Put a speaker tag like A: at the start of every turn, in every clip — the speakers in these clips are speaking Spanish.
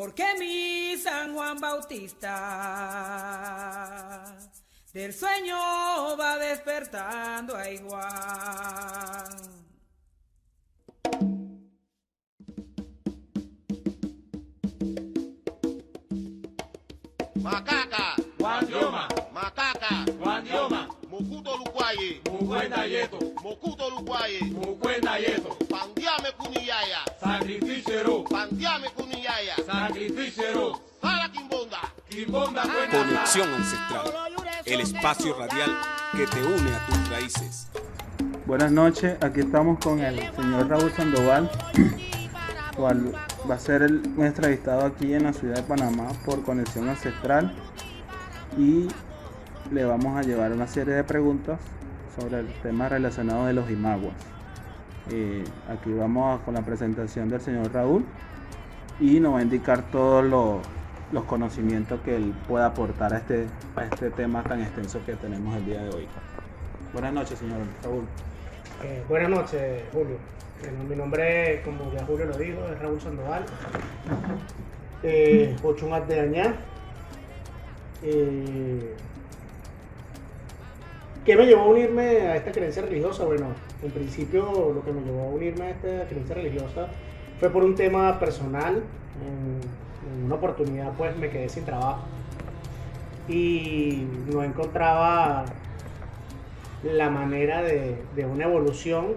A: Porque mi San Juan Bautista del sueño va despertando a Juan.
B: Macaca,
C: Guandioma,
B: macaca,
C: Guandioma,
B: mokuto lukwaye,
C: Mukwenda yeto,
B: mokuto lukwaye,
C: Mukwenda yeto,
B: pandiame kuniyaya,
C: Sacrificero,
B: pandiame kuniyaya,
C: Sacrificero,
B: para kimbonda.
C: Kimbonda cuenta.
D: Conexión Ancestral, el espacio radial que te une a tus raíces.
E: Buenas noches, aquí estamos con el señor Raúl Sandoval, cual va a ser un entrevistado aquí en la ciudad de Panamá por Conexión Ancestral, y le vamos a llevar una serie de preguntas sobre el tema relacionado de los imaguas. Aquí vamos con la presentación del señor Raúl y nos va a indicar todos los conocimientos que él pueda aportar a este tema tan extenso que tenemos el día de hoy. Buenas noches, señor Raúl.
F: Buenas noches, Julio. Bueno, mi nombre, como ya Julio lo dijo, es Raúl Sandoval. Ochungat de Añá. ¿Qué me llevó a unirme a esta creencia religiosa? Bueno, en principio lo que me llevó a unirme a esta creencia religiosa fue por un tema personal. En una oportunidad pues me quedé sin trabajo y no encontraba la manera de una evolución.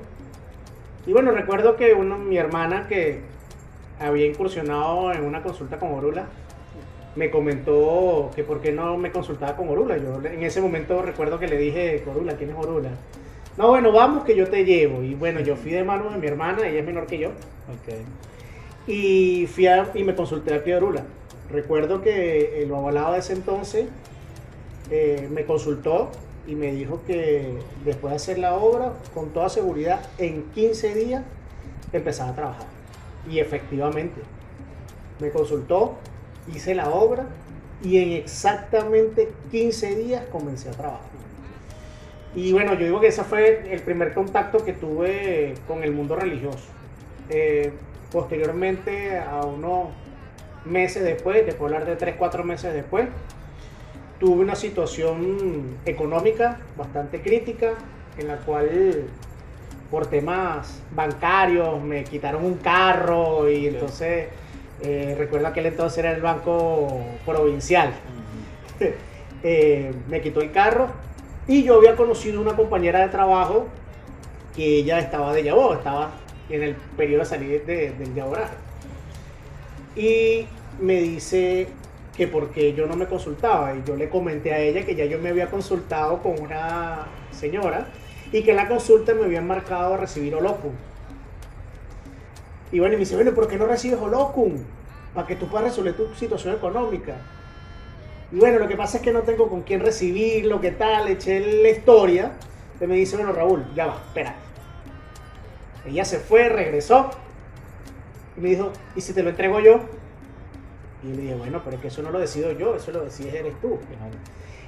F: Y bueno, recuerdo que mi hermana, que había incursionado en una consulta con Orula, me comentó que por qué no me consultaba con Orula. Yo en ese momento recuerdo que le dije: Orula, ¿quién es Orula? No, bueno, vamos que yo te llevo. Y bueno, yo fui de mano de mi hermana, ella es menor que yo.
E: Okay.
F: Y y me consulté aquí a Orula. Recuerdo que el babalao de ese entonces me consultó y me dijo que después de hacer la obra, con toda seguridad, en 15 días empezaba a trabajar. Y efectivamente, me consultó, hice la obra y en exactamente 15 días comencé a trabajar. Y bueno, yo digo que ese fue el primer contacto que tuve con el mundo religioso. Posteriormente, a unos meses después, te puedo hablar de 3-4 meses después, tuve una situación económica bastante crítica, en la cual por temas bancarios me quitaron un carro y entonces recuerdo aquel entonces era el Banco Provincial. Me quitó el carro y yo había conocido una compañera de trabajo que ella estaba de Yabó, estaba en el periodo de salir del yaboraje. Y me dice que porque yo no me consultaba, y yo le comenté a ella que ya yo me había consultado con una señora y que en la consulta me habían marcado a recibir Olokun. Y bueno, y me dice: bueno, ¿por qué no recibes Olokun? Para que tú puedas resolver tu situación económica. Y bueno, lo que pasa es que no tengo con quién recibirlo, qué tal, eché la historia. Entonces me dice: bueno, Raúl, ya va, espera. Ella se fue, regresó y me dijo: ¿y si te lo entrego yo? Y yo le dije: bueno, pero es que eso no lo decido yo, eso lo decides eres tú.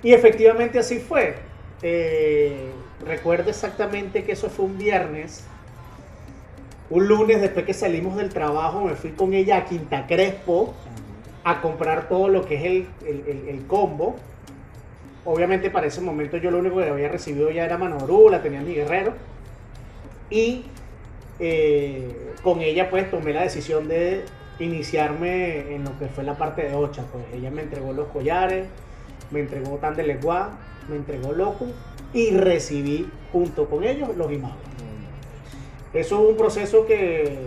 F: Y efectivamente así fue. Recuerdo exactamente que eso fue un viernes. Un lunes, después que salimos del trabajo, me fui con ella a Quinta Crespo a comprar todo lo que es el combo. Obviamente para ese momento yo lo único que había recibido ya era Manorula, tenía mi guerrero. Y con ella pues tomé la decisión de iniciarme en lo que fue la parte de Ocha. Pues ella me entregó los collares, me entregó Tan de Leguá, me entregó Loco y recibí junto con ellos los imados. Eso fue un proceso que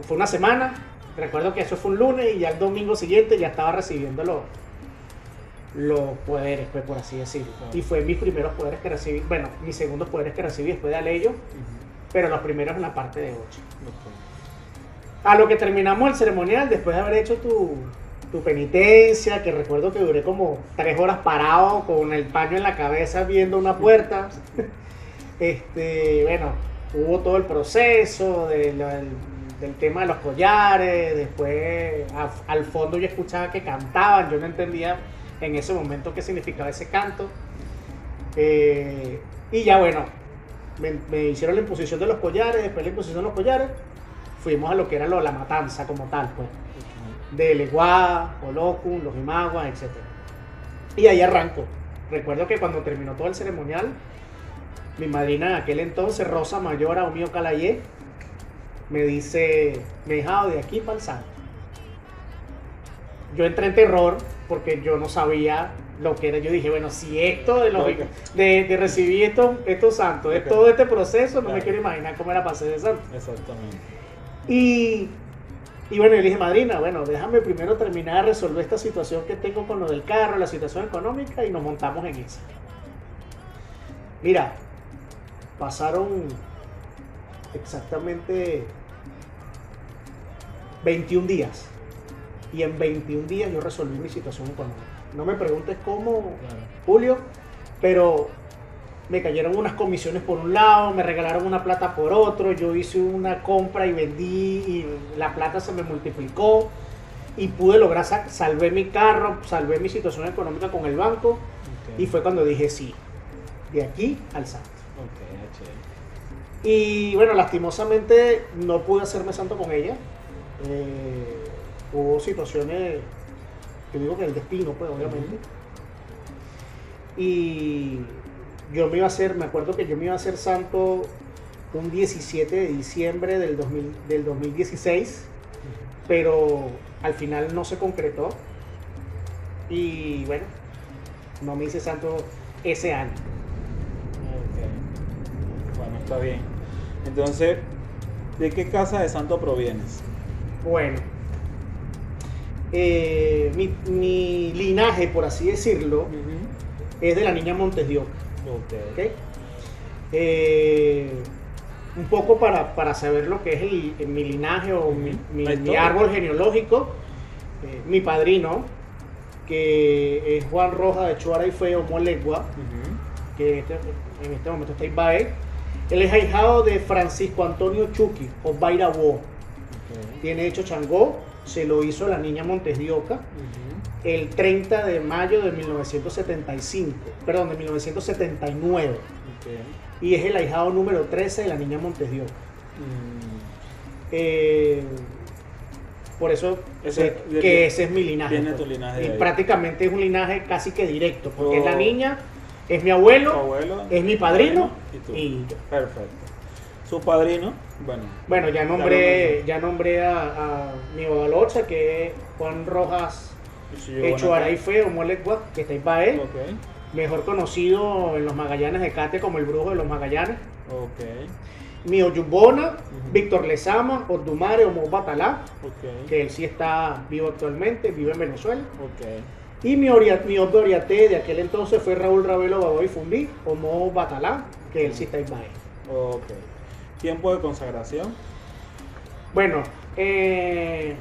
F: fue una semana. Recuerdo que eso fue un lunes y ya el domingo siguiente ya estaba recibiendo los poderes, pues, por así decirlo. Y fue mis primeros poderes que recibí, bueno, mis segundos poderes que recibí después de Aleyo, pero los primeros en la parte de Ocha. A lo que terminamos el ceremonial, después de haber hecho tu penitencia, que recuerdo que duré como 3 horas parado con el paño en la cabeza viendo una puerta. Bueno, hubo todo el proceso del tema de los collares. Después al fondo yo escuchaba que cantaban, yo no entendía en ese momento qué significaba ese canto. Y ya bueno, me hicieron la imposición de los collares. Después de la imposición de los collares fuimos a lo que era la matanza como tal, pues. de Leguá, Olocum, los Imaguas, etc. Y ahí arranco. Recuerdo que cuando terminó todo el ceremonial, mi madrina en aquel entonces, Rosa Mayora Omío Calayé, me dice, me dejado de aquí para el santo. Yo entré en terror porque yo no sabía lo que era. Yo dije, bueno, si esto de recibir estos santos, de todo este proceso, no me quiero imaginar cómo era para ser de santo.
E: Exactamente.
F: Y bueno, yo le dije, madrina, bueno, déjame primero terminar de resolver esta situación que tengo con lo del carro, la situación económica, y nos montamos en esa. Mira, pasaron exactamente 21 días. Y en 21 días yo resolví mi situación económica. No me preguntes cómo, Julio, pero me cayeron unas comisiones por un lado, me regalaron una plata por otro, yo hice una compra y vendí y la plata se me multiplicó y pude lograr, salvé mi carro, salvé mi situación económica con el banco y fue cuando dije sí, de aquí al santo. Y bueno, lastimosamente no pude hacerme santo con ella. Hubo situaciones, yo digo que el destino, pues obviamente. Y yo me acuerdo que yo me iba a hacer santo un 17 de diciembre del 2016, pero al final no se concretó. Y bueno, no me hice santo ese año.
E: Bueno, está bien. Entonces, ¿de qué casa de santo provienes?
F: Bueno, mi linaje, por así decirlo, es de la niña Montes de Oca. ¿Okay? Un poco para saber lo que es mi linaje o mi árbol genealógico, mi padrino, que es Juan Rojas de Chuara y Feo Molegua, que en este momento está en Ibae. Él es ahijado de Francisco Antonio Chuqui o Bairabó. Tiene hecho Changó, se lo hizo la niña Montes de Oca el 30 de mayo de 1979. Y es el ahijado número 13 de la niña Montes de Oca. Por eso ese es mi linaje.
E: Tiene tu linaje.
F: Y prácticamente es un linaje casi que directo, porque es la niña, es mi abuelo, es mi padrino y yo.
E: Perfecto. Su padrino,
F: bueno, ya nombré a mi babalocha, que es Juan Rojas Echuaray Feo Molegua, que está en Ibae, mejor conocido en los Magallanes de Cate como el brujo de los Magallanes. Mi Oyubona, Víctor Lezama, Ordumare o Mo Batalá, que él sí está vivo actualmente, vive en Venezuela. Y mi Oriate de aquel entonces fue Raúl Ravelo Baboy Fundí o Mo Batalá, que él sí está en Ibae.
E: ¿Tiempo de consagración?
F: Bueno, me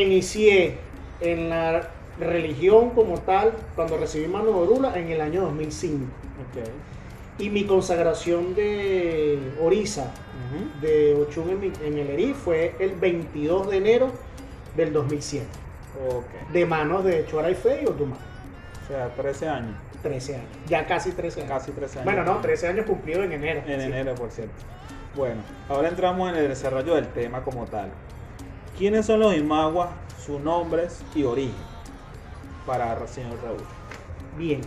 F: inicié en la religión como tal cuando recibí mano de Orula en el año 2005. Y mi consagración de Orisa, de Ochun en el Erí, fue el 22 de enero del 2007. De manos de Chuara y Fe y Otumar.
E: O sea, 13 años.
F: 13 años. Ya casi 13 años.
E: Casi 13 años.
F: Bueno, no, 13 años cumplidos en enero.
E: En enero, por cierto. Bueno, ahora entramos en el desarrollo del tema como tal. ¿Quiénes son los Imaguas, sus nombres y origen? Para el señor Raúl.
F: Bien.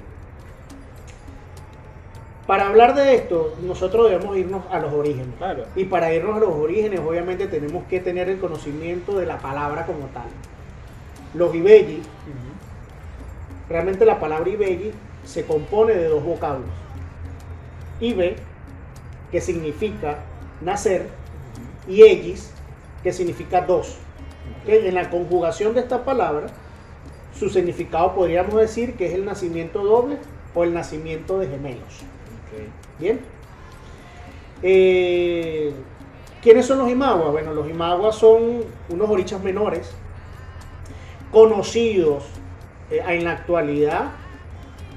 F: Para hablar de esto, nosotros debemos irnos a los orígenes.
E: Claro.
F: Y para irnos a los orígenes, obviamente tenemos que tener el conocimiento de la palabra como tal. Los Ibelli, realmente la palabra Ibelli se compone de dos vocablos. Ibe, que significa nacer, y Ellis, que significa dos. En la conjugación de esta palabra, su significado podríamos decir que es el nacimiento doble o el nacimiento de gemelos. Bien. ¿Quiénes son los Imaguas? Bueno, los Imaguas son unos orichas menores conocidos en la actualidad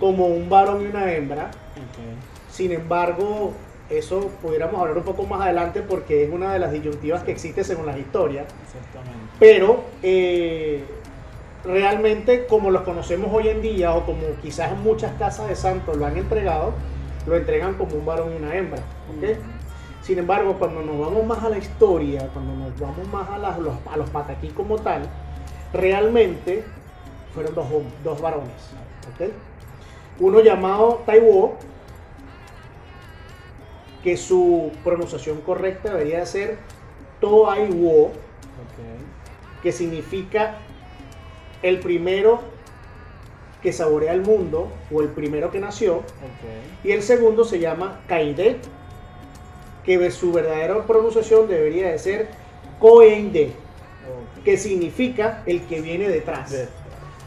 F: como un varón y una hembra. Sin embargo, eso pudiéramos hablar un poco más adelante porque es una de las disyuntivas que existe según las historias. Pero realmente, como los conocemos hoy en día, o como quizás en muchas casas de santos lo han entregado, lo entregan como un varón y una hembra. Sin embargo, cuando nos vamos más a la historia, cuando nos vamos más a los pataquí como tal, realmente fueron dos varones. ¿Ok? Uno llamado Taiwo, que su pronunciación correcta debería ser Toaiwo, que significa el primero que saborea el mundo o el primero que nació. Y el segundo se llama Kaide, que su verdadera pronunciación debería de ser Koende, que significa el que viene detrás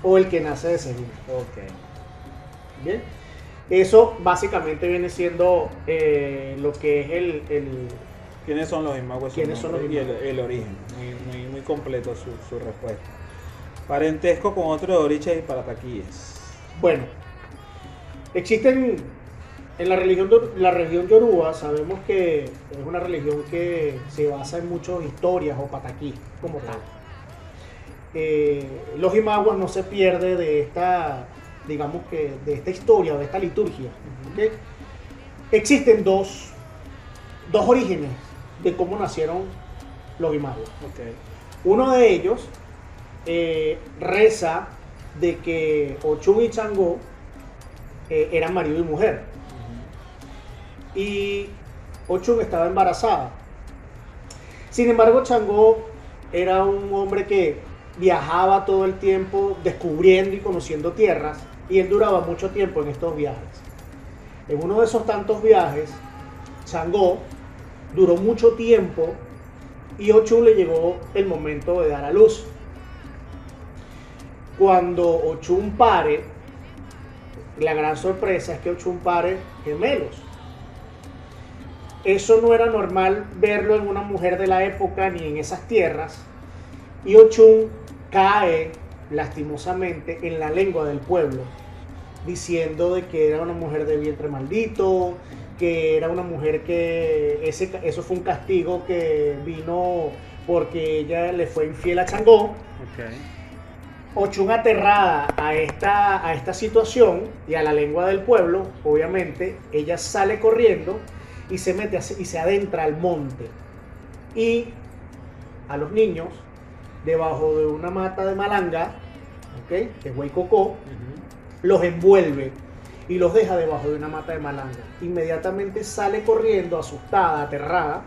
F: o el que nace de segundo. Bien, eso básicamente viene siendo lo que es el
E: ¿Quiénes son los Imagües?
F: ¿Quiénes son los
E: Y
F: Imagües?
E: el origen. Muy completo su respuesta. Parentesco con otros de Orichas y Parataquíes.
F: Bueno, existen en la región Yoruba, sabemos que es una religión que se basa en muchas historias o pataquí como tal. Los Imaguas no se pierde de esta, digamos que de esta historia, de esta liturgia. ¿Okay? Existen dos orígenes de cómo nacieron los Imaguas. Uno de ellos reza de que Ochun y Changó eran marido y mujer. Y Ochun estaba embarazada. Sin embargo, Changó era un hombre que viajaba todo el tiempo descubriendo y conociendo tierras, y él duraba mucho tiempo en estos viajes. En uno de esos tantos viajes, Changó duró mucho tiempo y Ochun le llegó el momento de dar a luz. Cuando Ochun pare, la gran sorpresa es que Ochun pare gemelos. Eso no era normal verlo en una mujer de la época ni en esas tierras, y Ochun cae lastimosamente en la lengua del pueblo, diciendo de que era una mujer de vientre maldito, que era una mujer que eso fue un castigo que vino porque ella le fue infiel a Changó. Ochun, aterrada a esta situación y a la lengua del pueblo, obviamente, ella sale corriendo y se mete y se adentra al monte. Y a los niños, debajo de una mata de malanga, que es huaycocó, los envuelve y los deja debajo de una mata de malanga. Inmediatamente sale corriendo, asustada, aterrada,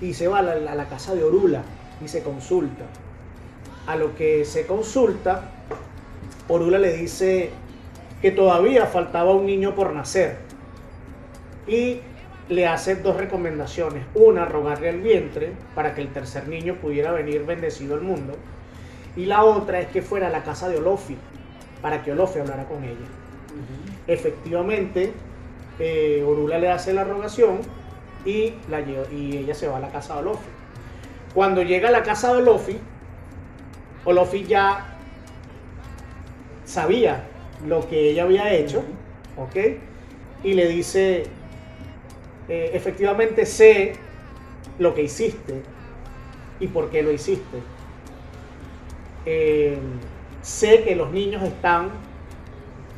F: y se va a la casa de Orula y se consulta. A lo que se consulta, Orula le dice que todavía faltaba un niño por nacer y le hace dos recomendaciones. Una, rogarle al vientre para que el tercer niño pudiera venir bendecido al mundo, y la otra es que fuera a la casa de Olofi para que Olofi hablara con ella. Efectivamente, Orula le hace la rogación y ella se va a la casa de Olofi. Cuando llega a la casa de Olofi, Olofi ya sabía lo que ella había hecho, ¿ok? Y le dice, efectivamente sé lo que hiciste y por qué lo hiciste. Sé que los niños están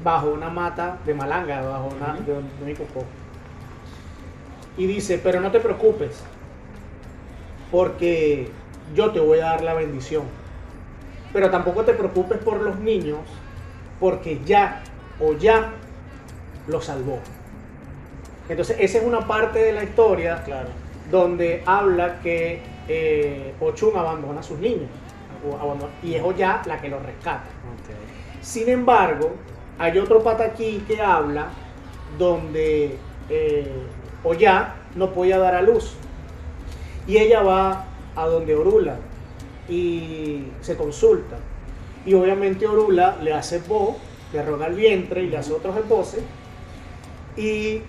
F: bajo una mata de malanga, bajo de un cocó. Y dice, pero no te preocupes, porque yo te voy a dar la bendición. Pero tampoco te preocupes por los niños, porque ya los salvó. Entonces esa es una parte de la historia, claro, donde habla que Ochun abandona a sus niños y es Oya la que los rescata. Sin embargo, hay otro pataquí que habla donde Oya no podía dar a luz y ella va a donde Orula y se consulta, y obviamente Orula le hace bo, le roga el vientre y le hace otros emboses, y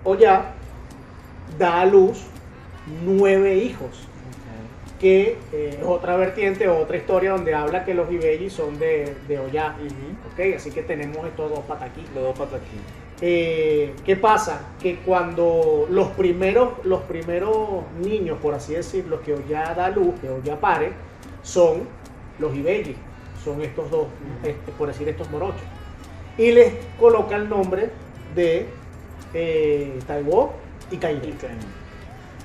F: Oya da a luz 9 hijos, que es otra vertiente, otra historia donde habla que los Ibeyi son de Oya. ¿Okay? Así que tenemos estos dos pataquí. ¿Qué pasa? Que cuando los primeros niños, por así decirlo, que Oya da luz, que Oya pare, son los Ibeyi, son estos dos, por decir estos morochos. Y les coloca el nombre de Taiwo y Kaide.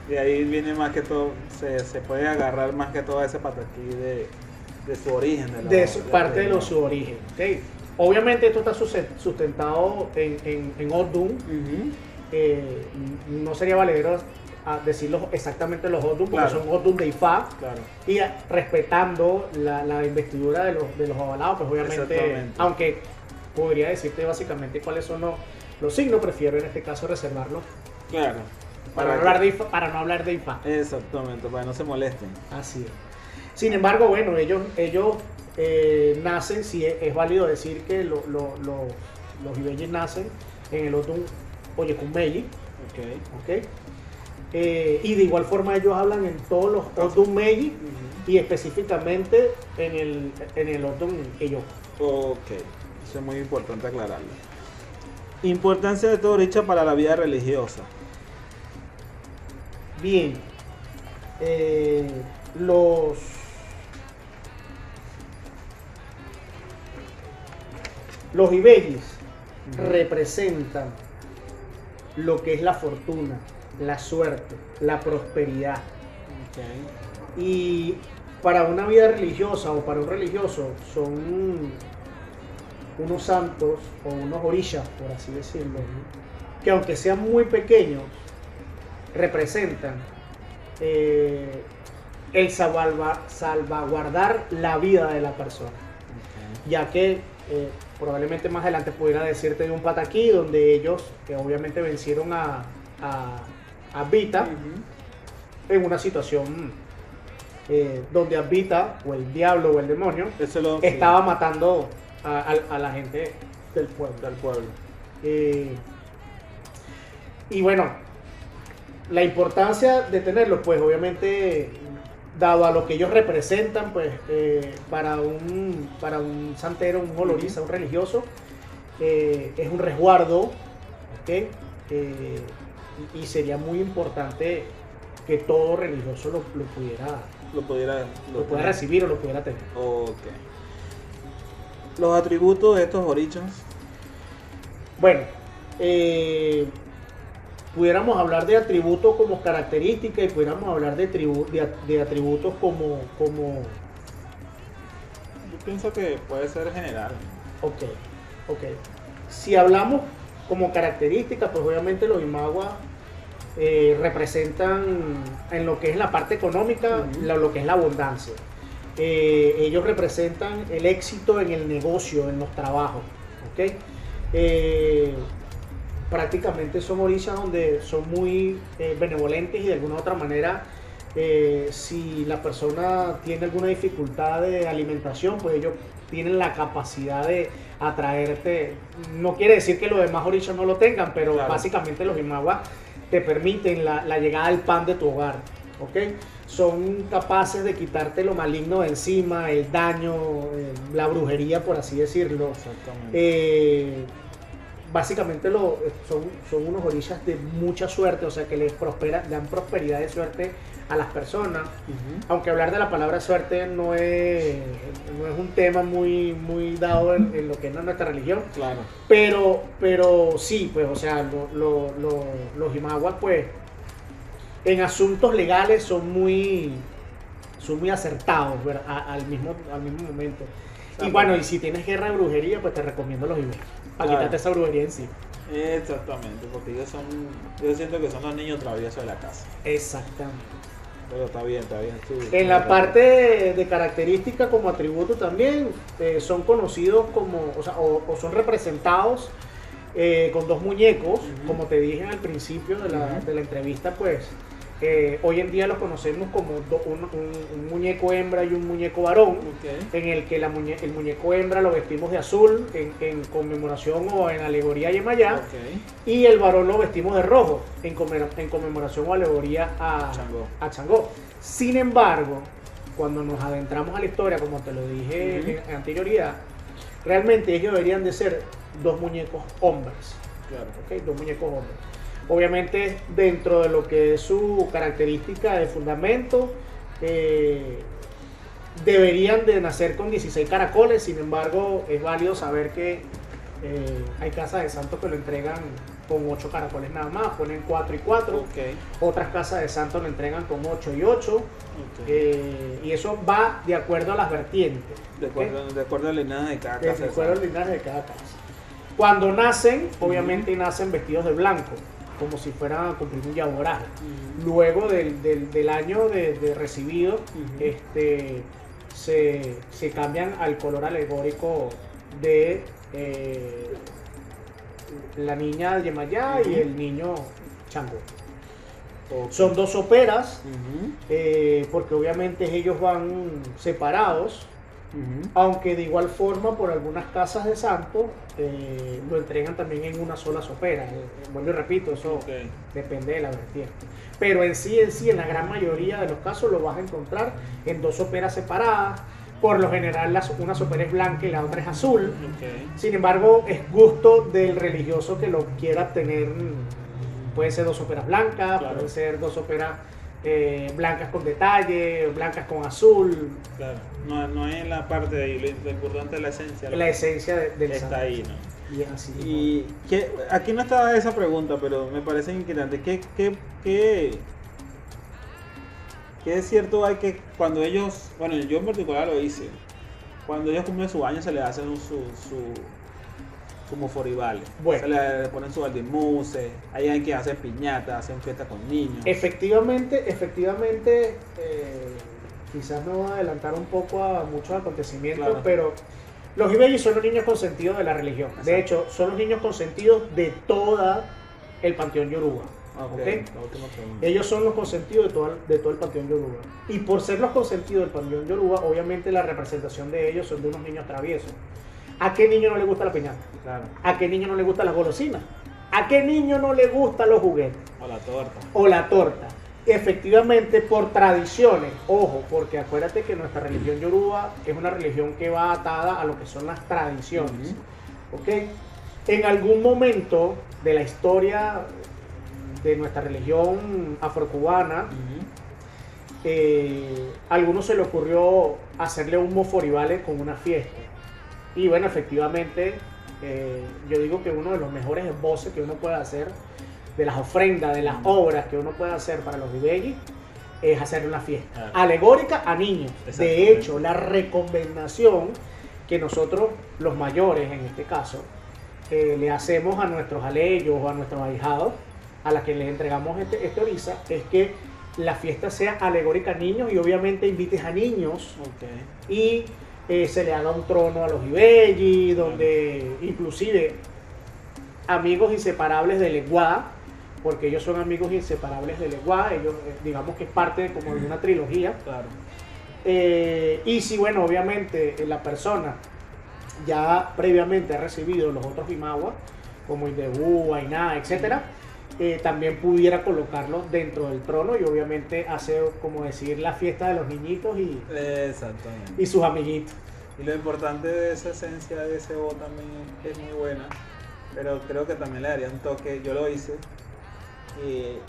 E: De ahí viene más que todo, se puede agarrar más que todo ese pataquí de su origen.
F: Parte de su origen. ¿Okay? Obviamente esto está sustentado en Odun. No sería valedero decirlo exactamente los Odun, porque son Odun de Ifá.
E: Claro.
F: Y respetando la investidura de los avalados, pues obviamente, aunque podría decirte básicamente cuáles son los signos, prefiero en este caso reservarlo.
E: Claro.
F: Para no hablar de Ifá.
E: Exactamente, para que no se molesten.
F: Así es. Sin embargo, bueno, ellos nacen, sí es válido decir que los ibeyes nacen en el Odun Oyecunmeyi. Okay. Y de igual forma ellos hablan en todos los Odun Meyi y específicamente en el Odun Eyo.
E: Ok, eso es muy importante aclararlo. Importancia de todo Orisha para la vida religiosa.
F: Bien, los ibeyes representan lo que es la fortuna, la suerte, la prosperidad.
E: Okay.
F: Y para una vida religiosa o para un religioso son unos santos o unos orishas, por así decirlo, que aunque sean muy pequeños, representan el salvaguardar la vida de la persona. Okay. Ya que probablemente más adelante pudiera decirte de un pataquí donde ellos que obviamente vencieron a Vita en una situación donde Vita o el diablo o el demonio estaba matando a la gente del pueblo. Y bueno, la importancia de tenerlos, pues obviamente dado a lo que ellos representan, pues para un santero, un oloriza, un religioso, es un resguardo, ¿okay? Y sería muy importante que todo religioso lo pudiera recibir o lo pudiera tener.
E: Okay. Los atributos de estos orishas.
F: Bueno, pudiéramos hablar de atributos como características y pudiéramos hablar de atributos como...
E: Yo pienso que puede ser general.
F: Ok. Si hablamos como características, pues obviamente los Imaguas representan en lo que es la parte económica, lo que es la abundancia. Ellos representan el éxito en el negocio, en los trabajos. ¿Okay? Prácticamente son orishas donde son muy benevolentes y de alguna u otra manera si la persona tiene alguna dificultad de alimentación, pues ellos tienen la capacidad de atraerte. No quiere decir que los demás orishas no lo tengan, pero claro, básicamente los Imaguas te permiten la llegada del pan de tu hogar. ¿Okay? Son capaces de quitarte lo maligno de encima, el daño, la brujería, por así decirlo. Exactamente. Básicamente son unos orishas de mucha suerte, o sea que dan prosperidad de suerte a las personas. Aunque hablar de la palabra suerte no es un tema muy dado en lo que es nuestra religión. Claro. Pero sí, pues, o sea, los Imaguas, pues, en asuntos legales son muy acertados, ¿verdad? al mismo momento. Y bueno, y si tienes guerra de brujería, pues te recomiendo los ibeyes. Para quitarte esa brujería encima.
E: Exactamente, porque yo siento que son los niños traviesos de la casa.
F: Exactamente.
E: Pero está bien.
F: En la parte de característica como atributo también, son conocidos como, o son representados con dos muñecos, como te dije al principio de la entrevista, pues hoy en día los conocemos como un muñeco hembra y un muñeco varón, en el que el muñeco hembra lo vestimos de azul en conmemoración o en alegoría a Yemayá, y el varón lo vestimos de rojo en conmemoración o alegoría a Changó. Sin embargo, cuando nos adentramos a la historia, como te lo dije en anterioridad, realmente ellos deberían de ser dos muñecos hombres. Claro. Dos muñecos hombres. Obviamente dentro de lo que es su característica de fundamento, deberían de nacer con 16 caracoles. Sin embargo, es válido saber que hay casas de santos que lo entregan con 8 caracoles nada más, ponen 4 y 4.
E: Ok.
F: Otras casas de santos le entregan con 8 y 8.
E: Ok.
F: Y eso va de acuerdo a las vertientes.
E: De acuerdo al linaje de cada casa.
F: De acuerdo al linaje de cada casa. Cuando nacen, obviamente nacen vestidos de blanco, como si fueran a cumplir un yaboraje. Luego del año de recibido, se cambian al color alegórico de la niña Yemayá y el niño Changó.
E: Ok.
F: Son 2 soperas, porque obviamente ellos van separados, aunque de igual forma por algunas casas de santo lo entregan también en una sola sopera. Vuelvo y repito, eso
E: Ok.
F: depende de la vertiente. Pero en sí, en la gran mayoría de los casos lo vas a encontrar en 2 soperas separadas. Por lo general una sopera es blanca y la otra es azul.
E: Ok.
F: Sin embargo, es gusto del religioso que lo quiera tener. Puede ser 2 soperas blancas,
E: Claro.
F: puede ser 2 soperas blancas con detalle, blancas con azul.
E: Claro. No es en la parte de ahí, lo importante es la esencia.
F: La esencia del
E: está
F: santo.
E: ahí, ¿no?
F: Y así.
E: Y aquí no estaba esa pregunta, pero me parece inquietante. ¿Qué es cierto hay que cuando ellos, bueno, yo en particular lo hice, cuando ellos cumplen su año se les hace su como foribales?
F: Bueno.
E: Se le ponen su aldimuse, hay que hacer piñatas, hacen fiesta con niños.
F: Efectivamente, quizás me voy a adelantar un poco a muchos acontecimientos,
E: Claro.
F: pero los ibellis son los niños consentidos de la religión.
E: Exacto.
F: De hecho, son los niños consentidos de todo el panteón yoruba.
E: Ok,
F: ¿ok?
E: la última pregunta.
F: Ellos son los consentidos de todo el panteón yoruba. Y por ser los consentidos del panteón yoruba, obviamente la representación de ellos son de unos niños traviesos. ¿A qué niño no le gusta la piñata?
E: Claro.
F: ¿A qué niño no le gustan las golosinas? ¿A qué niño no le gustan los juguetes?
E: O la torta.
F: O la torta. Efectivamente, por tradiciones, ojo, porque acuérdate que nuestra religión yoruba es una religión que va atada a lo que son las tradiciones. ¿Ok? En algún momento de la historia de nuestra religión afrocubana, a algunos se le ocurrió hacerle un moforibale con una fiesta. Y bueno, efectivamente, yo digo que uno de los mejores esboces que uno puede hacer de las ofrendas, de las obras que uno puede hacer para los ibellis, es hacer una fiesta alegórica a niños. De
E: Exactamente.
F: hecho, la recomendación que nosotros, los mayores en este caso, le hacemos a nuestros aleyos o a nuestros ahijados, a las que les entregamos este orisa, es que la fiesta sea alegórica a niños y obviamente invites a niños
E: Ok.
F: y se le haga un trono a los ibellis, donde inclusive amigos inseparables de Leguá, porque ellos son amigos inseparables de Leguá, ellos digamos que es parte como de una trilogía.
E: Claro.
F: Y si bueno, obviamente la persona ya previamente ha recibido los otros imaguas, como Indebú, Ainá, etcétera, también pudiera colocarlos dentro del trono y obviamente hacer, como decir, la fiesta de los niñitos y
E: Exactamente.
F: sus amiguitos.
E: Y lo importante de esa esencia de ese bo también es muy buena, pero creo que también le daría un toque, yo lo hice,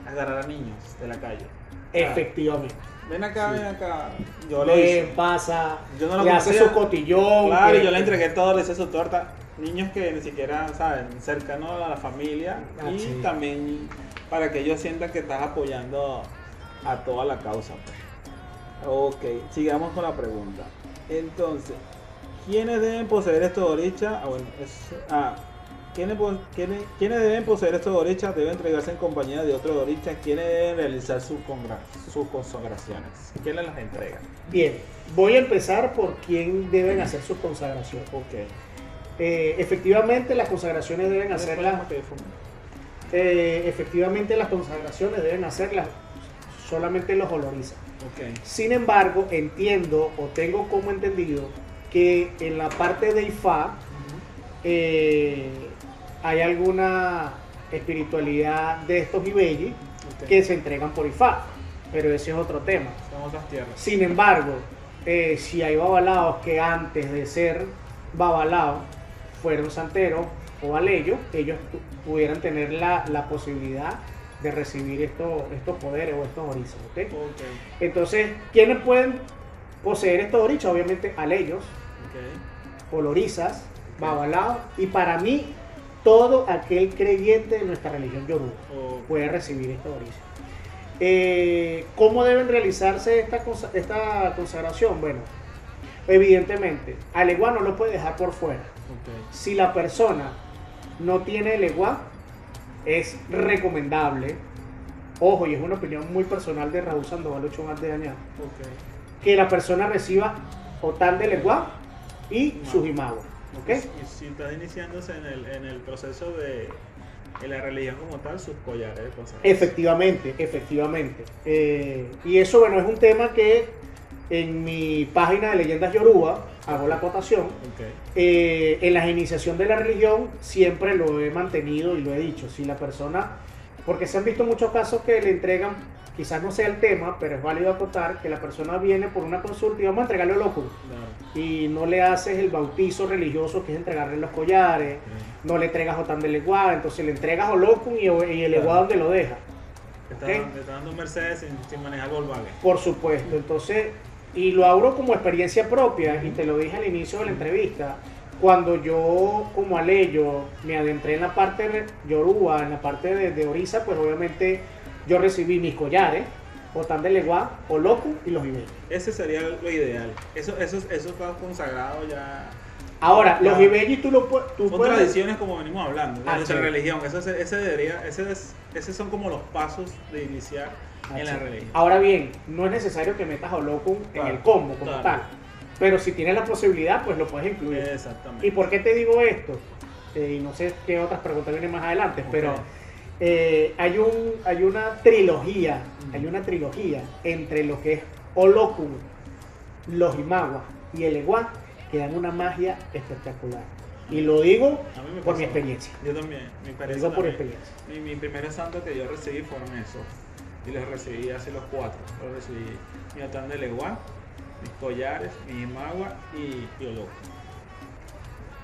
E: agarrar a niños de la calle.
F: Efectivamente.
E: Ven acá, yo lo
F: Le
E: hice.
F: pasa,
E: Yo no lo
F: le hace
E: conocía.
F: su cotillón.
E: Claro,
F: que-
E: y yo le entregué todo, le hice su torta. Niños que ni siquiera saben, cercanos a la familia
F: Ah,
E: y
F: sí.
E: también para que ellos sientan que estás apoyando a toda la causa. Pues. Ok, sigamos con la pregunta. Entonces, ¿quiénes deben poseer estos orichas? ¿Quiénes deben poseer estos orichas? Deben entregarse en compañía de otros orichas. ¿Quiénes deben realizar sus consagraciones? ¿Quiénes las entregan?
F: Bien, voy a empezar por quién deben hacer sus consagraciones.
E: Ok.
F: Efectivamente, las consagraciones deben hacerlas. Efectivamente, las consagraciones deben hacerlas solamente los olorizas.
E: Ok.
F: Sin embargo, entiendo o tengo como entendido que en la parte de Ifá hay alguna espiritualidad de estos ibellis
E: Ok.
F: que se entregan por Ifá, pero ese es otro tema.
E: Son otras tierras.
F: Sin embargo, si hay babalaos que antes de ser babalaos fueron santeros o aleyos, ellos pudieran tener la posibilidad de recibir estos poderes o estos orizas. ¿Ok?
E: Ok.
F: Entonces, ¿quiénes pueden poseer estos orichas? Obviamente aleyos,
E: Ok.
F: olorizas, babalaos, y para mí todo aquel creyente de nuestra religión Yoruba
E: O-
F: puede recibir esta oricia. ¿Cómo deben realizarse esta consagración? Bueno, evidentemente, al eguá no lo puede dejar por fuera.
E: ok.
F: Si la persona no tiene el eguá, es recomendable, ojo, y es una opinión muy personal de Raúl Sandoval Ochoa antes de dañar,
E: Ok.
F: que la persona reciba otán del eguá y sus imaguas. ¿Ok?
E: Y si está iniciándose en el proceso de la religión como tal, sus collares de consagración.
F: Efectivamente, efectivamente. Y eso, bueno, es un tema que en mi página de Leyendas Yoruba hago la acotación.
E: Ok.
F: En la iniciación de la religión siempre lo he mantenido y lo he dicho. Si la persona, porque se han visto muchos casos que le entregan, quizás no sea el tema, pero es válido acotar que la persona viene por una consulta y vamos a entregarle el óculo.
E: Claro.
F: Y no le haces el bautizo religioso que es entregarle los collares, no le entregas otán del eguá, entonces le entregas olocum y el eguá donde lo deja.
E: Le
F: Ok.
E: está dando un Mercedes sin manejar Volkswagen.
F: Por supuesto, entonces, y lo hablo como experiencia propia, y te lo dije al inicio de la entrevista, cuando yo como aleyo me adentré en la parte de Yoruba, en la parte de Orisa, pues obviamente yo recibí mis collares, otán del eguá, olocum y los ibeyis.
E: Ese sería lo ideal. Eso está consagrado ya.
F: Ahora,
E: Ya.
F: los ibeyis tú
E: Son
F: puedes...
E: tradiciones como venimos hablando, de
F: Ah,
E: nuestra
F: sí.
E: religión. Esos son como los pasos de iniciar en la religión.
F: Ahora bien, no es necesario que metas olocum en
E: Claro,
F: el combo como
E: claro.
F: tal, pero si tienes la posibilidad, pues lo puedes incluir.
E: Exactamente.
F: ¿Y por qué te digo esto? Y no sé qué otras preguntas vienen más adelante,
E: Ok.
F: pero hay una trilogía, entre lo que es olocum, los imaguas y el eguá, que dan una magia espectacular. Y lo digo
E: A mí me
F: por
E: pasó.
F: mi experiencia.
E: Yo también, mi
F: Lo
E: experiencia
F: digo por
E: también.
F: experiencia.
E: Mi primer santo que yo recibí fueron esos. Y los recibí hace los 4. Los recibí mi otán de leguá, mis collares, mi imagua y olocum.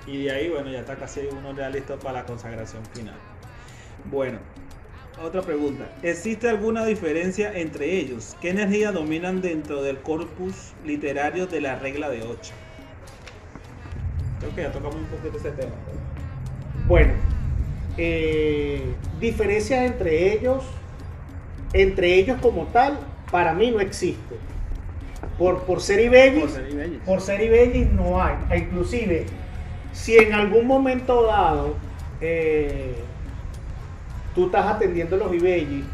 E: Y de ahí, bueno, ya está casi uno ya listo para la consagración final. Bueno, otra pregunta. ¿Existe alguna diferencia entre ellos? ¿Qué energía dominan dentro del corpus literario de la regla de 8? Creo que ya tocamos un poquito ese tema.
F: Bueno, diferencias entre ellos como tal, para mí no existe. Por ser ibeyis, por ser ibeyis no hay. E inclusive, si en algún momento dado tú estás atendiendo los ibeyis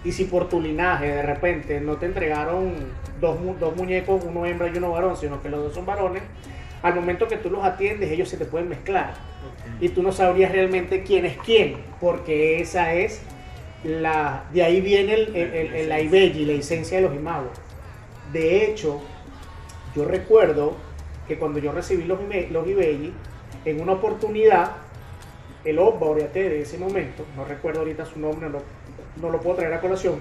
F: y si por tu linaje de repente no te entregaron dos muñecos, uno hembra y uno varón, sino que los dos son varones, al momento que tú los atiendes ellos se te pueden mezclar y tú no sabrías realmente quién es quién, porque esa es de ahí viene la ibeyi, la esencia de los imagos. De hecho, yo recuerdo que cuando yo recibí los ibeyi, en una oportunidad, el Obba Oriate de ese momento, no recuerdo ahorita su nombre, no lo puedo traer a colación,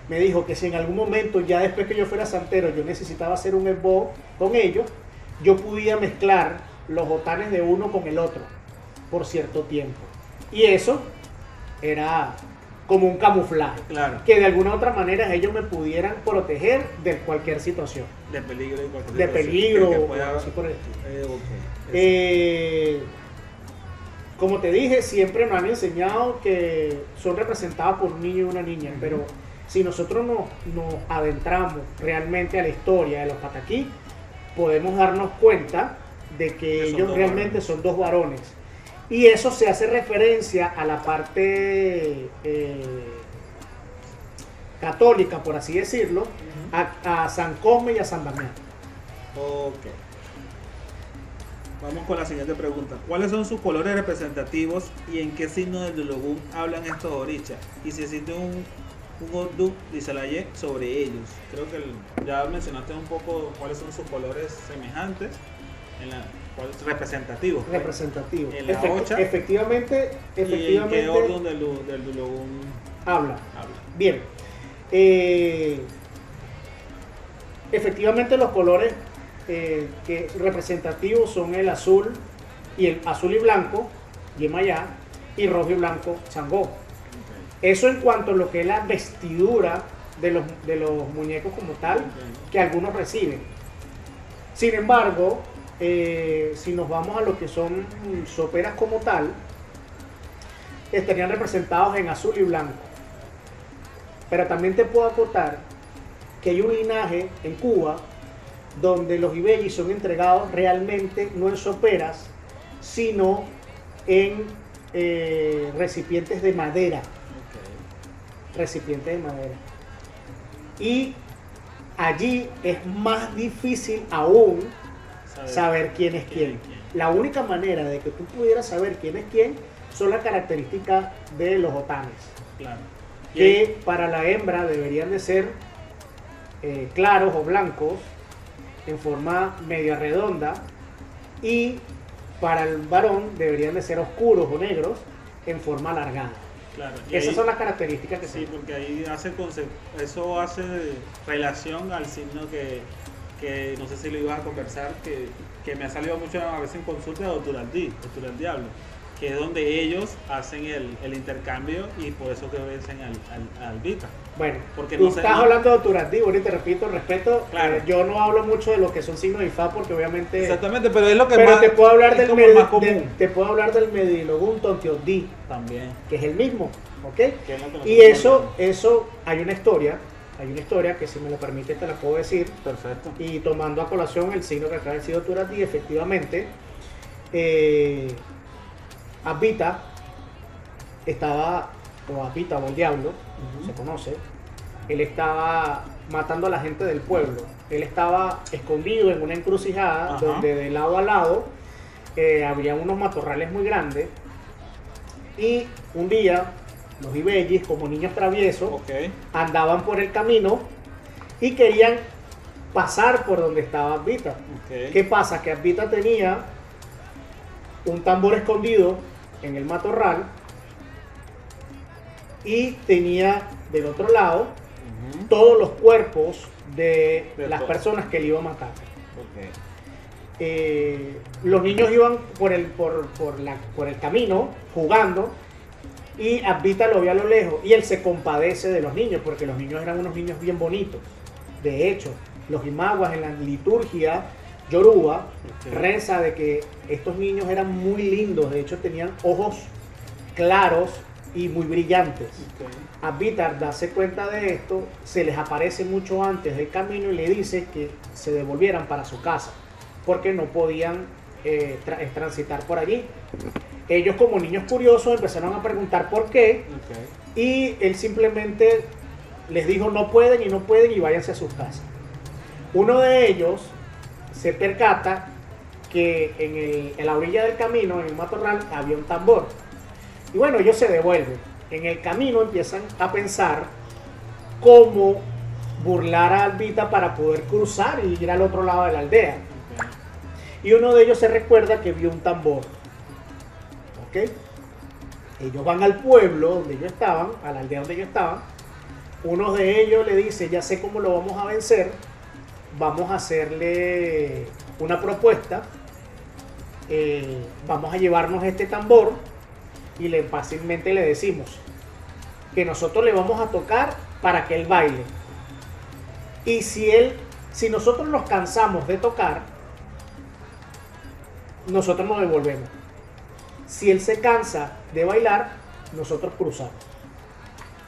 F: me dijo que si en algún momento, ya después que yo fuera santero, yo necesitaba hacer un esbo con ellos, yo podía mezclar los otanes de uno con el otro por cierto tiempo. Y eso era como un camuflaje,
E: Claro.
F: que de alguna otra manera ellos me pudieran proteger de cualquier situación,
E: De peligro y cualquier
F: de
E: situación
F: peligro
E: que
F: o
E: pueda-
F: algo así por el estilo.
E: ok.
F: Como te dije, siempre nos han enseñado que son representados por un niño y una niña, pero si nosotros nos adentramos realmente a la historia de los pataquí, podemos darnos cuenta de que
E: Que son
F: ellos
E: dos
F: realmente
E: varones.
F: son dos varones. Y eso se hace referencia a la parte católica, por así decirlo, a San Cosme y a San Damián.
E: Ok. Vamos con la siguiente pregunta. ¿Cuáles son sus colores representativos y en qué signo del Dulogún hablan estos orichas? Y si existe un Ordu Disalaye sobre ellos. Creo que ya mencionaste un poco cuáles son sus colores semejantes, cuáles representativos. pues.
F: Representativo.
E: En la ocha.
F: Efectivamente,
E: ¿Y en qué orden del Dulogún
F: habla.
E: habla?
F: Bien. Efectivamente los colores que representativos son el azul y blanco, Yemayá, y rojo y blanco, Changó. Eso en cuanto a lo que es la vestidura de los muñecos como tal, que algunos reciben. Sin embargo, si nos vamos a lo que son soperas como tal, estarían representados en azul y blanco. Pero también te puedo acotar que hay un linaje en Cuba donde los ibellis son entregados realmente no en soperas, sino en recipientes de madera. Recipientes de madera. Y allí es más difícil aún saber quién es quién. La única manera de que tú pudieras saber quién es quién son las características de los otanes.
E: Claro.
F: Que para la hembra deberían de ser claros o blancos en forma media redonda, y para el varón deberían de ser oscuros o negros en forma alargada.
E: Claro. Y
F: Esas
E: ahí-
F: son las características que
E: Sí,
F: se...
E: porque ahí eso hace relación al signo que no sé si lo ibas a conversar, que me ha salido mucho a veces en consulta de Doctor Diablo, que es donde ellos hacen el intercambio y por eso que vencen al Vita.
F: Bueno,
E: Porque
F: tú
E: no se-
F: estás hablando de Turandí, y te repito, respeto,
E: Claro.
F: yo no hablo mucho de lo que son signos de Ifá porque obviamente...
E: Exactamente, pero es lo que
F: Pero
E: más,
F: te puedo hablar
E: es
F: del
E: como el más común.
F: te puedo hablar del Medilogún Tontiodí,
E: También.
F: que es el mismo, ¿ok?
E: Que es lo que nosotros
F: Y eso
E: hablamos.
F: hay una historia que si me lo permite te la puedo decir.
E: Perfecto.
F: Y tomando a colación el signo que acaba de decir Turandí, efectivamente, Abita estaba, o Abita o el diablo, se conoce, él estaba matando a la gente del pueblo. Él estaba escondido en una encrucijada
E: Ajá.
F: donde de lado a lado había unos matorrales muy grandes. Y un día los ibellis, como niños traviesos,
E: Ok.
F: andaban por el camino y querían pasar por donde estaba Abita.
E: Ok.
F: ¿Qué pasa? Que Abita tenía un tambor escondido en el matorral y tenía del otro lado
E: Ujú.
F: todos los cuerpos de
E: De
F: las
E: todo.
F: personas que él iba a matar.
E: Ok.
F: Los niños iban por el camino jugando y Abita lo vio a lo lejos y él se compadece de los niños porque los niños eran unos niños bien bonitos. De hecho, los imaguas en la liturgia yoruba
E: Ok.
F: reza de que estos niños eran muy lindos, de hecho tenían ojos claros y muy brillantes.
E: Ok.
F: Abita, al darse cuenta de esto, se les aparece mucho antes del camino y le dice que se devolvieran para su casa porque no podían transitar por allí. Ellos, como niños curiosos, empezaron a preguntar por qué
E: Ok.
F: y él simplemente les dijo no pueden y váyanse a sus casas. Uno de ellos se percata que en la orilla del camino, en el matorral, había un tambor. Y bueno, ellos se devuelven. En el camino empiezan a pensar cómo burlar a Albita para poder cruzar y ir al otro lado de la aldea.
E: Ok.
F: Y uno de ellos se recuerda que vio un tambor. ¿Ok? Ellos van al pueblo donde ellos estaban, a la aldea donde ellos estaban. Uno de ellos le dice, ya sé cómo lo vamos a vencer. Vamos a hacerle una propuesta. Vamos a llevarnos este tambor y fácilmente le decimos que nosotros le vamos a tocar para que él baile. Y si nosotros nos cansamos de tocar, nosotros nos devolvemos. Si él se cansa de bailar, nosotros cruzamos.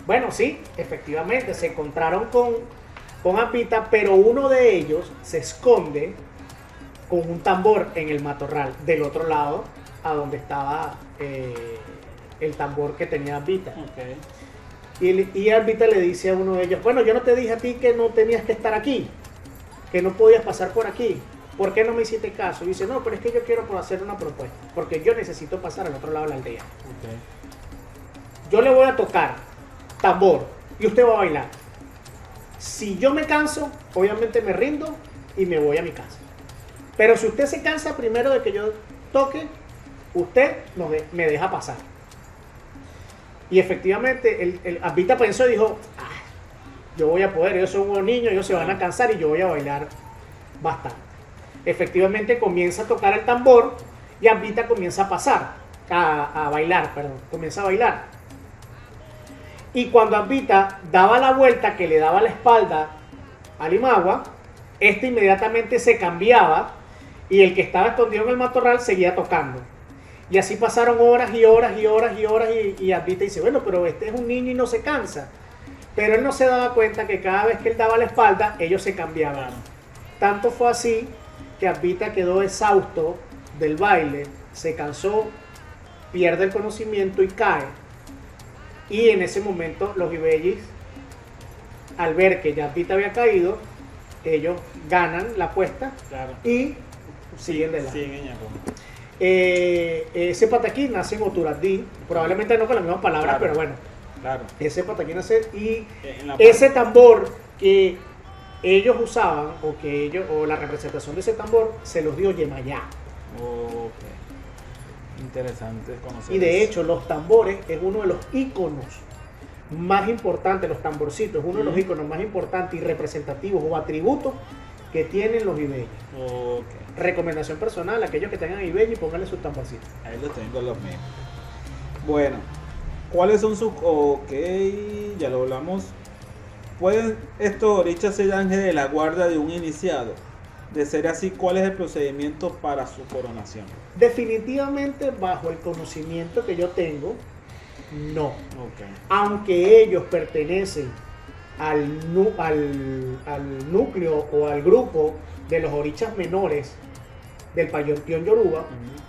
F: Bueno, sí, efectivamente, se encontraron con Abita, pero uno de ellos se esconde con un tambor en el matorral, del otro lado, a donde estaba el tambor que tenía Abita.
E: Ok.
F: Y Abita le dice a uno de ellos, bueno, yo no te dije a ti que no tenías que estar aquí, que no podías pasar por aquí. ¿Por qué no me hiciste caso? Y dice, no, pero es que yo quiero hacer una propuesta, porque yo necesito pasar al otro lado de la aldea.
E: Ok.
F: Yo le voy a tocar tambor y usted va a bailar. Si yo me canso, obviamente me rindo y me voy a mi casa. Pero si usted se cansa primero de que yo toque, usted me deja pasar. Y efectivamente, el Abita pensó y dijo, yo voy a poder, ellos son unos niños, ellos se van a cansar y yo voy a bailar bastante. Efectivamente comienza a tocar el tambor y Abita comienza a pasar, a bailar, comienza a bailar. Y cuando Abita daba la vuelta, que le daba la espalda al Imagua, este inmediatamente se cambiaba Y el que estaba escondido en el matorral seguía tocando. Y así pasaron horas y horas y horas y horas y Advita dice, bueno, pero este es un niño y no se cansa. Pero él no se daba cuenta que cada vez que él daba la espalda, ellos se cambiaban. Tanto fue así que Advita quedó exhausto del baile, se cansó, pierde el conocimiento y cae. Y en ese momento los Ibellis, al ver que ya Advita había caído, ellos ganan la apuesta y siguen de lado. Ese pataquín nace en Oturadí, probablemente no con las mismas palabras, pero bueno. Ese pataquín nace y ese tambor que ellos usaban o la representación de ese tambor se los dio Yemayá.
E: Interesante conocer.
F: Y de hecho los tambores es uno de los íconos más importantes, los tamborcitos es uno de los íconos más importantes y representativos o atributos que tienen los Ibellis. Recomendación personal, aquellos que tengan Ibellis, pónganle sus tamborcitos.
E: Ahí los tengo los míos. Bueno, ¿cuáles son sus...? Ya lo hablamos. ¿Pueden estos orichas ser ángeles de la guarda de un iniciado? De ser así, ¿cuál es el procedimiento para su coronación?
F: Definitivamente, bajo el conocimiento que yo tengo, no. Aunque ellos pertenecen al núcleo o al grupo de los orichas menores del panteón Yoruba,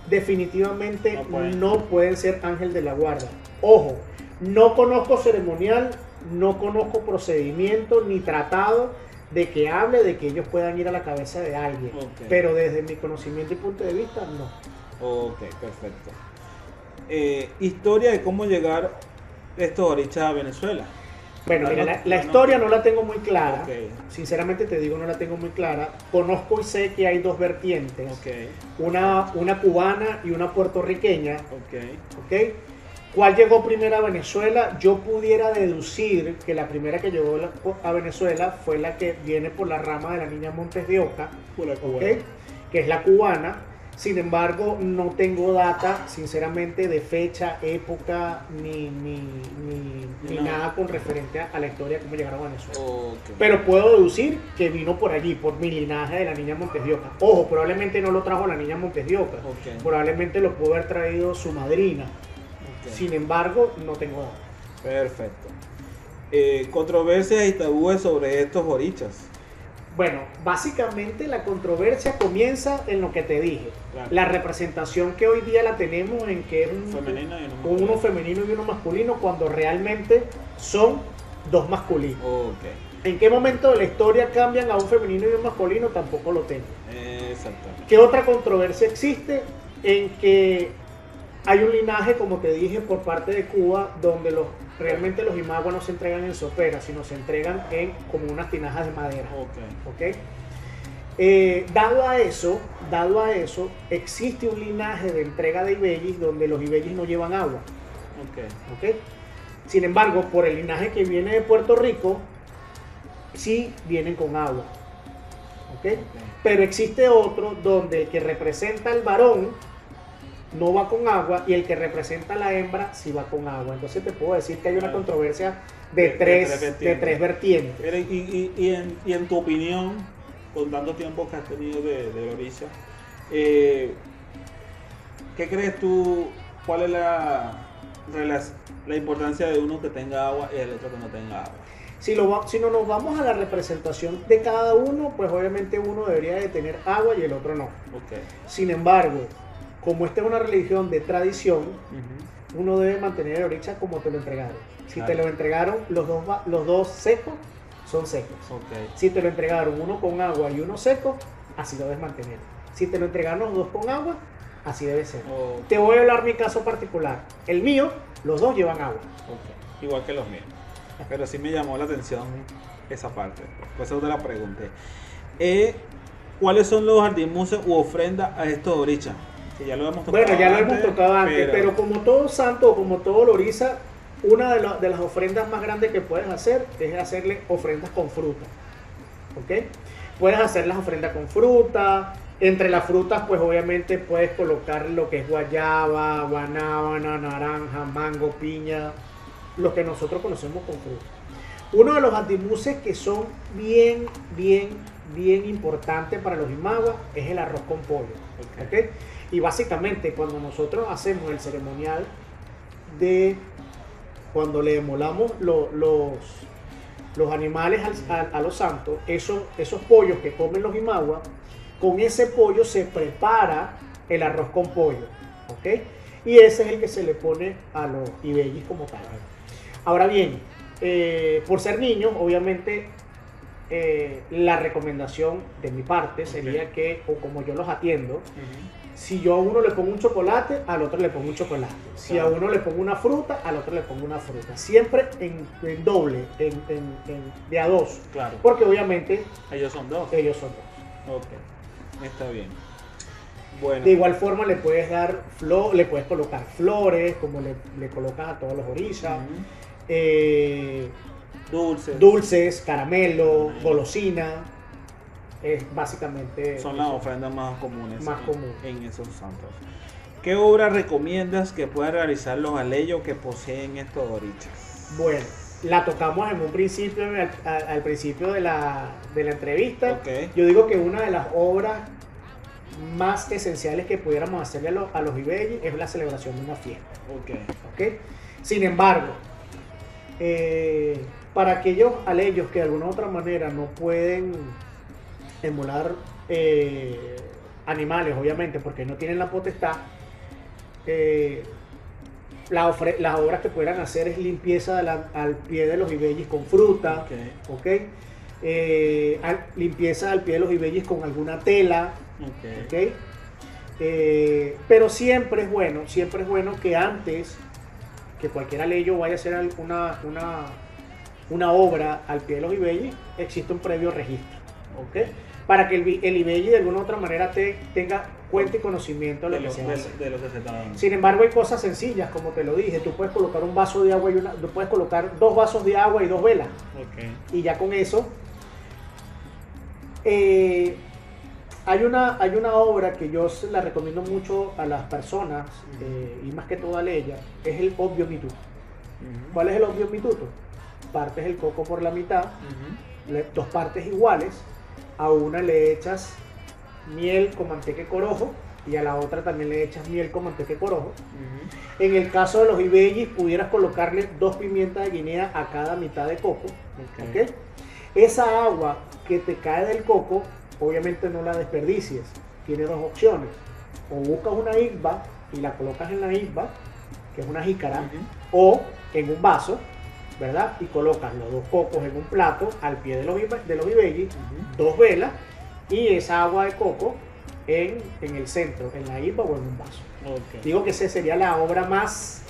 F: definitivamente no pueden ser ángel de la guarda. Ojo, no conozco ceremonial, no conozco procedimiento ni tratado de que hable de que ellos puedan ir a la cabeza de alguien, pero desde mi conocimiento y punto de vista, no.
E: Perfecto. Historia de cómo llegar estos orichas a Venezuela.
F: Bueno, mira, la historia no la tengo muy clara. Sinceramente te digo, no la tengo muy clara. Conozco y sé que hay dos vertientes. Una cubana y una puertorriqueña. ¿Cuál llegó primero a Venezuela? Yo pudiera deducir que la primera que llegó a Venezuela fue la que viene por la rama de la niña Montes de Oca, que es la cubana. Sin embargo, no tengo data, sinceramente, de fecha, época, ni nada con referente a la historia de cómo llegaron a Venezuela. Pero puedo deducir que vino por allí, por mi linaje de la niña Montes de Oca. Ojo, probablemente no lo trajo la niña Montes de Oca. Probablemente lo pudo haber traído su madrina. Sin embargo, no tengo datos.
E: Perfecto. Controversias y tabúes sobre estos orichas.
F: Bueno, básicamente la controversia comienza en lo que te dije. La representación que hoy día la tenemos en que es uno femenino y uno masculino, cuando realmente son dos masculinos. ¿En qué momento de la historia cambian a un femenino y un masculino? Tampoco lo tengo.
E: Exactamente.
F: ¿Qué otra controversia existe? En que hay un linaje, como te dije, por parte de Cuba, donde realmente los imaguas no se entregan en sopera, sino se entregan en como unas tinajas de madera. Dado a eso, existe un linaje de entrega de Ibellis donde los Ibellis no llevan agua. Sin embargo, por el linaje que viene de Puerto Rico, sí vienen con agua. Pero existe otro donde el que representa al varón no va con agua y el que representa a la hembra sí va con agua. Entonces te puedo decir que hay una controversia de tres vertientes.
E: Y en tu opinión, con tanto tiempo que has tenido de orilla, ¿qué crees tú? ¿Cuál es la importancia de uno que tenga agua y el otro que no tenga agua?
F: Si no nos vamos a la representación de cada uno, pues obviamente uno debería de tener agua y el otro no. Sin embargo, como esta es una religión de tradición, uno debe mantener el oricha como te lo entregaron. Si te lo entregaron los dos secos, son secos. Si te lo entregaron uno con agua y uno seco, así lo debes mantener. Si te lo entregaron los dos con agua, así debe ser. Te voy a hablar mi caso particular. El mío, los dos llevan agua.
E: Igual que los míos. Pero sí me llamó la atención esa parte. Por eso te la pregunté. ¿Cuáles son los ardimuses u ofrendas a estos orichas? Que ya lo hemos tocado
F: antes. Bueno, ya lo hemos tocado antes, pero como todo santo o como todo loriza, una de las ofrendas más grandes que puedes hacer es hacerle ofrendas con fruta. Puedes hacer las ofrendas con fruta. Entre las frutas, pues obviamente puedes colocar lo que es guayaba, guanábana, naranja, mango, piña, lo que nosotros conocemos con fruta. Uno de los antimuses que son bien bien importante para los Imaguas es el arroz con pollo. ¿Ok? Y básicamente cuando nosotros hacemos el ceremonial de cuando le emolamos los animales a los santos, esos pollos que comen los Imaguas, con ese pollo se prepara el arroz con pollo. ¿Ok? Y ese es el que se le pone a los ibellis como tal. Ahora bien, por ser niños, obviamente la recomendación de mi parte sería que, o como yo los atiendo, si yo a uno le pongo un chocolate, al otro le pongo un chocolate. Si a uno le pongo una fruta, al otro le pongo una fruta. Siempre en doble, de a dos.
E: Claro.
F: Porque obviamente
E: Ellos son dos.
F: ellos son dos.
E: Ok. Está bien. Bueno.
F: De igual forma le puedes dar le puedes colocar flores, como le colocas a todos los orillas.
E: Dulces.
F: Dulces, caramelo, golosina. Es básicamente
E: Son las ofrendas más comunes.
F: Más comunes.
E: En esos santos. ¿Qué obra recomiendas que puedan realizar los aleyos que poseen estos orichas?
F: Bueno, la tocamos en un principio, al principio de la entrevista.
E: Ok.
F: Yo digo que una de las obras más esenciales que pudiéramos hacerle a los ibellis es la celebración de una fiesta.
E: Ok.
F: ¿Ok? Sin embargo, para aquellos aleyos que de alguna u otra manera no pueden emular animales, obviamente, porque no tienen la potestad, las obras que pudieran hacer es limpieza al pie de los ibellis con fruta,
E: Ok.
F: ¿ok? Limpieza al pie de los ibellis con alguna tela,
E: Ok.
F: ¿ok? Pero siempre es bueno que antes que cualquier aleyo vaya a hacer una obra al pie de los ibellis, existe un previo registro, ¿ok? Para que el ibelli de alguna u otra manera tenga cuenta y conocimiento de lo que se hace.
E: De lo que se está dando.
F: Sin embargo, hay cosas sencillas, como te lo dije. Tú puedes colocar un vaso de agua tú puedes colocar 2 vasos de agua y 2 velas.
E: Ok.
F: Y ya con eso, hay una obra que yo se la recomiendo mucho a las personas, y más que todo a ella, es el obvio mituto. ¿Cuál es el obvio mituto? Partes el coco por la mitad, 2 partes iguales, a una le echas miel con manteca de corojo y a la otra también le echas miel con manteca de corojo. En el caso de los ibellis, pudieras colocarle 2 pimientas de guinea a cada mitad de coco. ¿Ok? Esa agua que te cae del coco, obviamente no la desperdicies. Tiene 2 opciones. O buscas una isba y la colocas en la isba, que es una jícara, o en un vaso, ¿verdad? Y colocas los 2 cocos en un plato al pie de los ibellis, 2 velas y esa agua de coco en el centro, en la isba o en un vaso.
E: Ok.
F: Digo que esa sería la obra más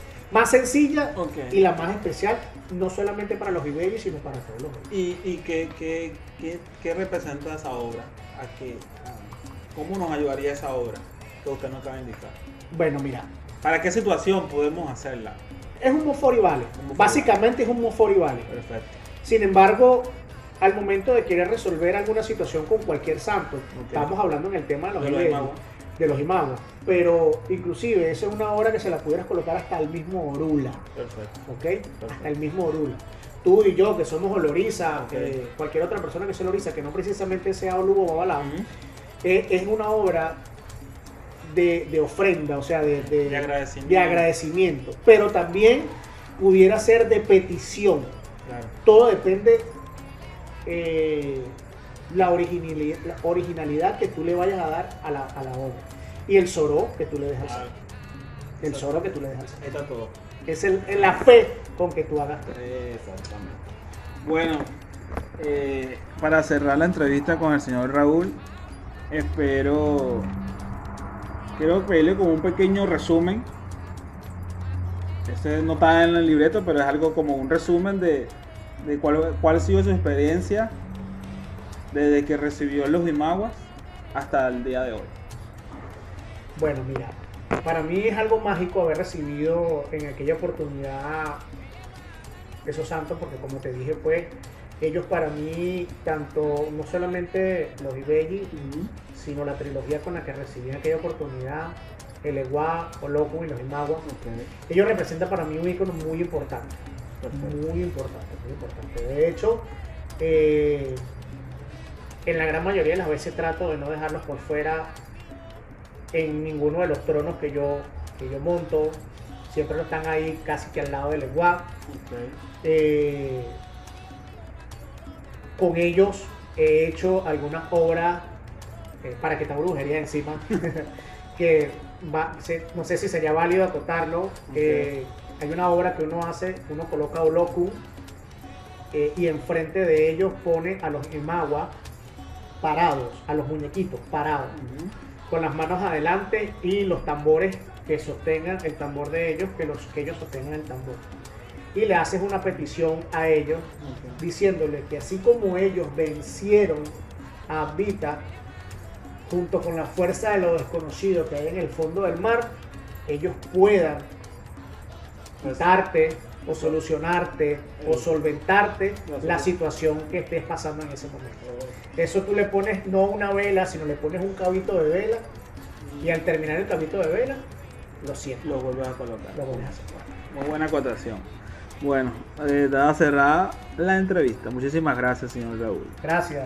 F: sencilla y la más especial, no solamente para los ibellis, sino para todos los ibellis.
E: ¿Y qué representa esa obra? ¿Cómo nos ayudaría esa obra que usted nos acaba de indicar?
F: Bueno, mira,
E: ¿Para qué situación podemos hacerla?
F: es un moforivale. Básicamente es un moforivale.
E: Perfecto.
F: Sin embargo, al momento de querer resolver alguna situación con cualquier santo, estamos hablando en el tema de los ibellis, de los imaguas, pero inclusive esa es una obra que se la pudieras colocar hasta el mismo orula.
E: Perfecto.
F: ¿Ok? Hasta el mismo orula. Tú y yo, que somos oloriza, cualquier otra persona que sea oloriza, que no precisamente sea olubo o babalao, es una obra de ofrenda, o sea, de agradecimiento. Pero también pudiera ser de petición.
E: Claro.
F: Todo depende la originalidad que tú le vayas a dar a la obra. Y el soró que tú le dejas hacer. El soró que tú le dejas hacer.
E: Está todo.
F: Es la fe con que tú hagas.
E: Exactamente. Bueno, para cerrar la entrevista con el señor Raúl, quiero pedirle como un pequeño resumen. Este no está en el libreto, pero es algo como un resumen de cuál ha sido su experiencia desde que recibió los imaguas hasta el día de hoy.
F: Bueno, mira, para mí es algo mágico haber recibido en aquella oportunidad esos santos, porque como te dije, pues ellos para mí, tanto no solamente los ibellis, sino la trilogía con la que recibí en aquella oportunidad, el Eguá, Olokun y los imaguas, ellos representan para mí un ícono muy importante. Muy importante, muy importante. De hecho, en la gran mayoría de las veces trato de no dejarlos por fuera en ninguno de los tronos que yo monto. Siempre están ahí casi que al lado del lenguaje. Con ellos he hecho algunas obras para que esta brujería encima que no sé si sería válido acotarlo. Hay una obra que uno hace, uno coloca Oloku y enfrente de ellos pone a los Imawa parados, a los muñequitos parados, con las manos adelante y los tambores que sostengan el tambor de ellos, que ellos sostengan el tambor. Y le haces una petición a ellos, diciéndole que así como ellos vencieron a Vita, junto con la fuerza de lo desconocido que hay en el fondo del mar, ellos puedan quitarte o solucionarte o solventarte la situación que estés pasando en ese momento. Eso tú le pones no una vela, sino le pones un cabito de vela, y al terminar el cabito de vela, lo sientes.
E: Lo vuelves a colocar.
F: Lo vuelves a hacer.
E: Muy buena acotación. Bueno, estaba cerrada la entrevista. Muchísimas gracias, señor Raúl.
F: Gracias.